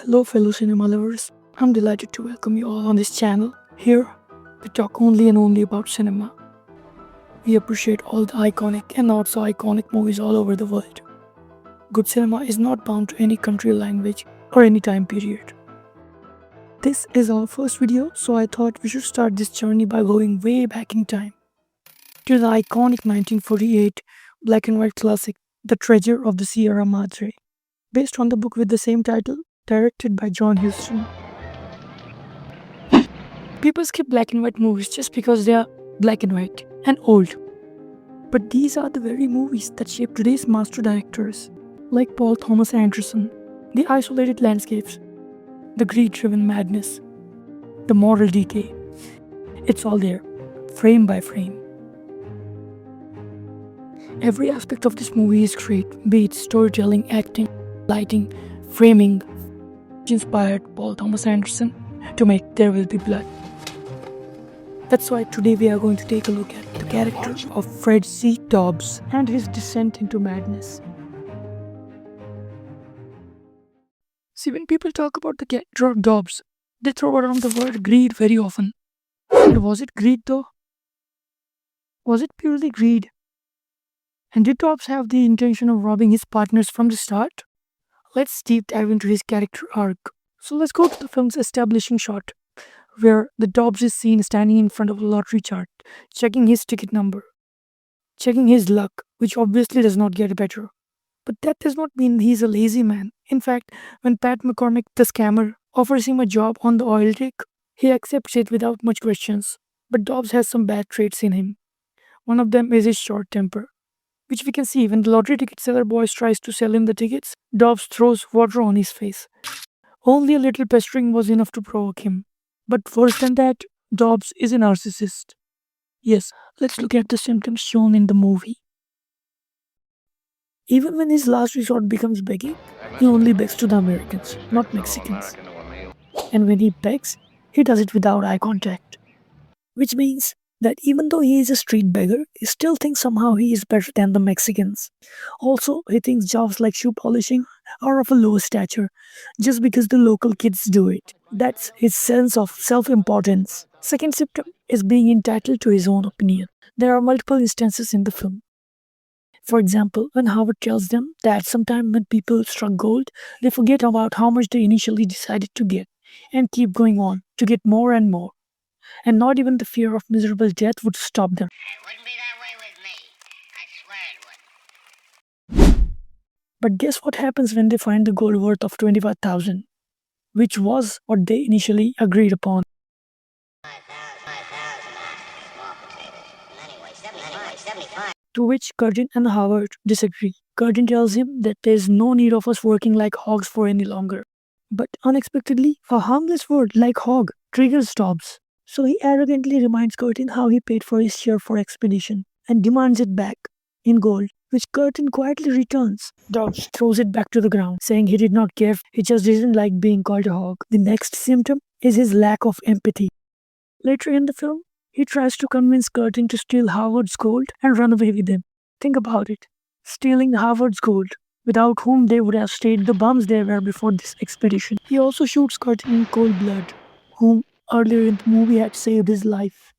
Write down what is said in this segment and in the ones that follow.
Hello fellow cinema lovers, I'm delighted to welcome you all on this channel. Here, we talk only and only about cinema. We appreciate all the iconic and not so iconic movies all over the world. Good cinema is not bound to any country, language, or any time period. This is our first video, so I thought we should start this journey by going way back in time to the iconic 1948 black and white classic, The Treasure of the Sierra Madre, based on the book with the same title, directed by John Huston. People skip black and white movies just because they are black and white and old. But these are the very movies that shape today's master directors, like Paul Thomas Anderson. The isolated landscapes, the greed-driven madness, the moral decay. It's all there, frame by frame. Every aspect of this movie is great, be it storytelling, acting, lighting, framing. Inspired Paul Thomas Anderson to make There Will Be Blood. That's why today we are going to take a look at the character of Fred C. Dobbs and his descent into madness. See, when people talk about the character of Dobbs, they throw around the word greed very often. And was it greed though? Was it purely greed? And did Dobbs have the intention of robbing his partners from the start? Let's deep dive into his character arc. So let's go to the film's establishing shot, where the Dobbs is seen standing in front of a lottery chart, checking his ticket number, checking his luck, which obviously does not get better. But that does not mean he's a lazy man. In fact, when Pat McCormick, the scammer, offers him a job on the oil rig, he accepts it without much questions. But Dobbs has some bad traits in him. One of them is his short temper, which we can see when the lottery ticket seller boy tries to sell him the tickets. Dobbs throws water on his face. Only a little pestering was enough to provoke him. But worse than that, Dobbs is a narcissist. Yes, let's look at the symptoms shown in the movie. Even when his last resort becomes begging, he only begs to the Americans, not Mexicans. And when he begs, he does it without eye contact. Which means that even though he is a street beggar, he still thinks somehow he is better than the Mexicans. Also, he thinks jobs like shoe polishing are of a low stature just because the local kids do it. That's his sense of self-importance. Second symptom is being entitled to his own opinion. There are multiple instances in the film. For example, when Howard tells them that sometime when people struck gold, they forget about how much they initially decided to get and keep going on to get more and more. And not even the fear of miserable death would stop them. It wouldn't be that way with me. I swear it would. But guess what happens when they find the gold worth of $25,000, which was what they initially agreed upon. 75. To which Curtin and Howard disagree. Curtin tells him that there is no need of us working like hogs for any longer. But unexpectedly, a harmless word like hog triggers Dobbs. So he arrogantly reminds Curtin how he paid for his share for expedition and demands it back in gold, which Curtin quietly returns. Dobbs throws it back to the ground, saying he did not care, he just didn't like being called a hog. The next symptom is his lack of empathy. Later in the film, he tries to convince Curtin to steal Howard's gold and run away with him. Think about it. Stealing Howard's gold, without whom they would have stayed the bums they were before this expedition. He also shoots Curtin in cold blood, whom earlier in the movie had saved his life.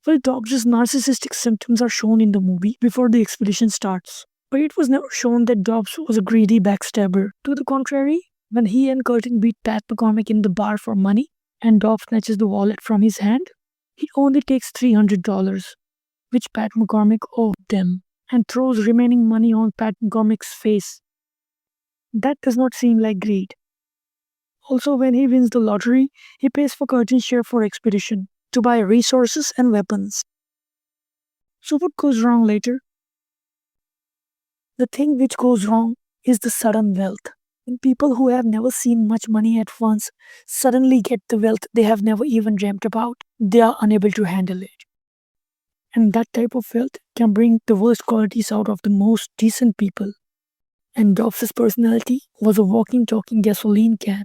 Well, Dobbs' narcissistic symptoms are shown in the movie before the expedition starts. But it was never shown that Dobbs was a greedy backstabber. To the contrary, when he and Curtin beat Pat McCormick in the bar for money, and Dobbs snatches the wallet from his hand, he only takes $300, which Pat McCormick owed them, and throws remaining money on Pat McCormick's face. That does not seem like greed. Also, when he wins the lottery, he pays for Curtin's share for expedition to buy resources and weapons. So what goes wrong later? The thing which goes wrong is the sudden wealth. When people who have never seen much money at once suddenly get the wealth they have never even dreamt about, they are unable to handle it. And that type of wealth can bring the worst qualities out of the most decent people. And Dobbs' personality was a walking, talking gasoline can,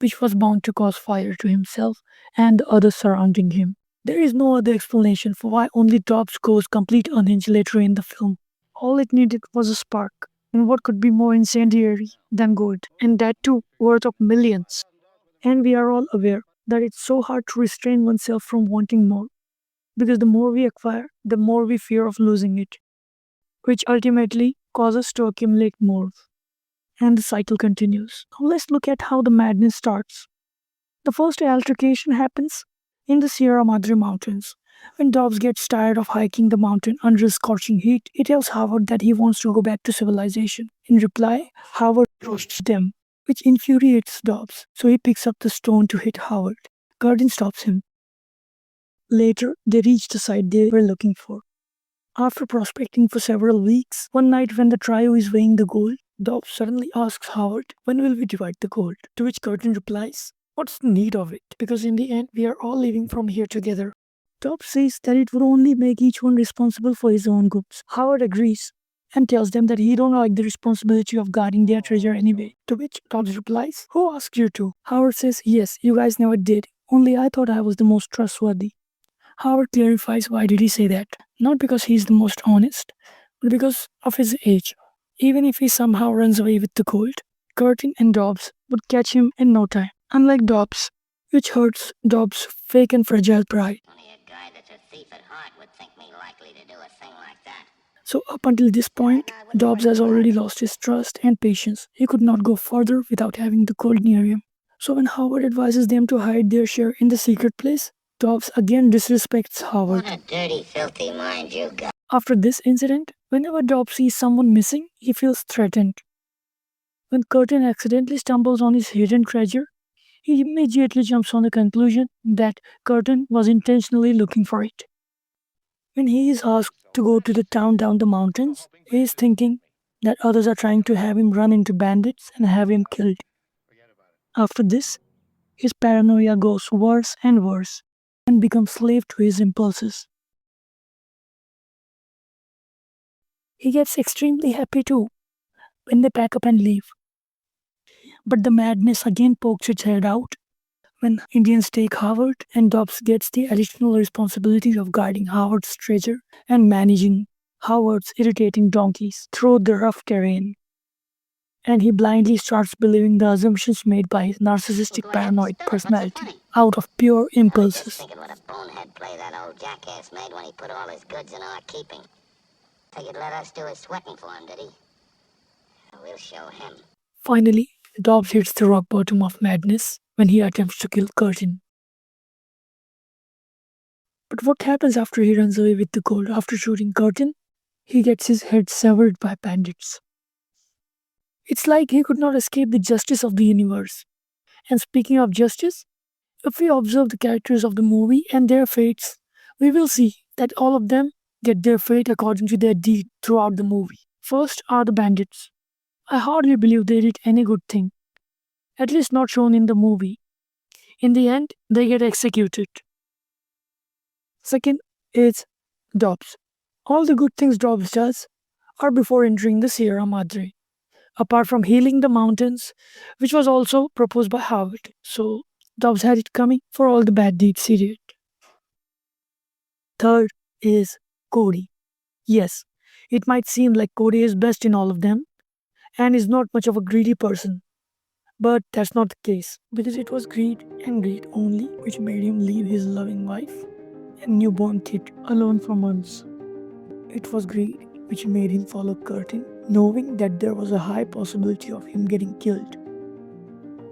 which was bound to cause fire to himself and the others surrounding him. There is no other explanation for why only Dobbs goes complete unhinged later in the film. All it needed was a spark. And what could be more incendiary than gold? And that too, worth of millions. And we are all aware that it's so hard to restrain oneself from wanting more. Because the more we acquire, the more we fear of losing it, which ultimately causes us to accumulate more. And the cycle continues. Now let's look at how the madness starts. The first altercation happens in the Sierra Madre Mountains. When Dobbs gets tired of hiking the mountain under scorching heat, he tells Howard that he wants to go back to civilization. In reply, Howard roasts them, which infuriates Dobbs, so he picks up the stone to hit Howard. Curtin stops him. Later, they reach the site they were looking for. After prospecting for several weeks, one night when the trio is weighing the gold, Dobbs suddenly asks Howard, "When will we divide the gold?" To which Curtin replies, "What's the need of it? Because in the end, we are all living from here together." Dobbs says that it would only make each one responsible for his own goods. Howard agrees and tells them that he don't like the responsibility of guarding their treasure anyway. To which Dobbs replies, "Who asked you to?" Howard says, "Yes, you guys never did. Only I thought I was the most trustworthy." Howard clarifies why did he say that. Not because he's the most honest, but because of his age. Even if he somehow runs away with the gold, Curtin and Dobbs would catch him in no time. Unlike Dobbs, which hurts Dobbs' fake and fragile pride. Only a guy that's a thief at heart would think me likely to do a thing like that. So up until this point, Dobbs has already lost his trust and patience. He could not go further without having the gold near him. So when Howard advises them to hide their share in the secret place, Dobbs again disrespects Howard. What a dirty, filthy mind you got. After this incident, whenever Dobbs sees someone missing, he feels threatened. When Curtin accidentally stumbles on his hidden treasure, he immediately jumps on the conclusion that Curtin was intentionally looking for it. When he is asked to go to the town down the mountains, he is thinking that others are trying to have him run into bandits and have him killed. After this, his paranoia goes worse and worse and becomes slave to his impulses. He gets extremely happy too when they pack up and leave. But the madness again pokes its head out when Indians take Howard and Dobbs gets the additional responsibility of guarding Howard's treasure and managing Howard's irritating donkeys through the rough terrain. And he blindly starts believing the assumptions made by his narcissistic paranoid personality out of pure I was just impulses. thinking what a bonehead play that old jackass made when he put all his goods in our keeping. Figured let us do his sweating for him, did he? We'll show him. Finally, Dobbs hits the rock bottom of madness when he attempts to kill Curtin. But what happens after he runs away with the gold? After shooting Curtin, he gets his head severed by bandits. It's like he could not escape the justice of the universe. And speaking of justice, if we observe the characters of the movie and their fates, we will see that all of them get their fate according to their deed throughout the movie. First are the bandits. I hardly believe they did any good thing, at least not shown in the movie. In the end, they get executed. Second is Dobbs. All the good things Dobbs does are before entering the Sierra Madre, apart from healing the mountains, which was also proposed by Howard. So Dobbs had it coming for all the bad deeds he did. Third is Cody. Yes, it might seem like Cody is best in all of them and is not much of a greedy person. But that's not the case, because it was greed and greed only which made him leave his loving wife and newborn kid alone for months. It was greed which made him follow Curtin, knowing that there was a high possibility of him getting killed.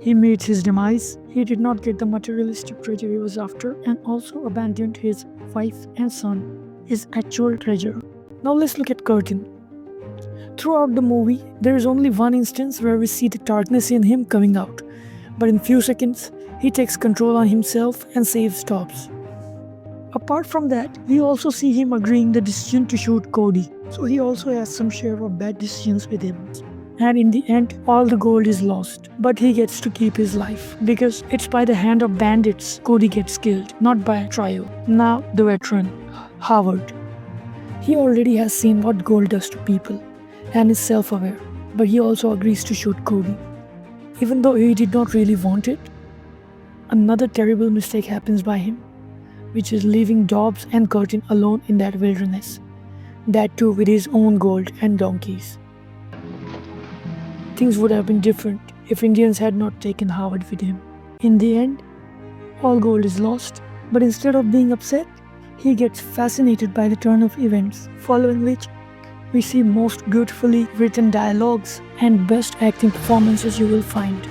He meets his demise, he did not get the materialistic treasure he was after, and also abandoned his wife and son, his actual treasure. Now let's look at Curtin. Throughout the movie, there is only one instance where we see the darkness in him coming out, but in few seconds, he takes control on himself and saves Dobbs. Apart from that, we also see him agreeing the decision to shoot Cody, so he also has some share of bad decisions with him. And in the end, all the gold is lost, but he gets to keep his life because it's by the hand of bandits Cody gets killed, not by a trio. Now, the veteran, Howard. He already has seen what gold does to people and is self aware, but he also agrees to shoot Cody. Even though he did not really want it, another terrible mistake happens by him, which is leaving Dobbs and Curtin alone in that wilderness. That too with his own gold and donkeys. things would have been different if Indians had not taken Howard with him. In the end, all gold is lost, but instead of being upset, he gets fascinated by the turn of events, following which we see most beautifully written dialogues and best acting performances you will find.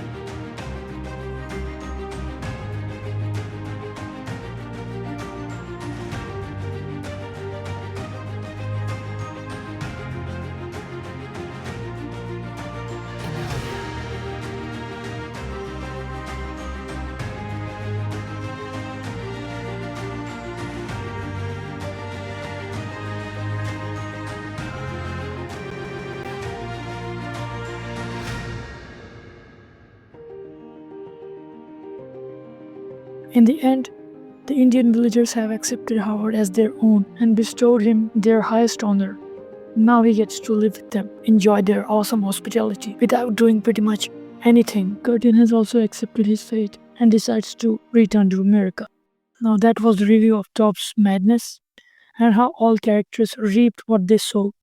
In the end, the Indian villagers have accepted Howard as their own and bestowed him their highest honor. Now he gets to live with them, enjoy their awesome hospitality without doing pretty much anything. Curtin has also accepted his fate and decides to return to America. Now that was the review of Dobbs' Madness and how all characters reaped what they sowed.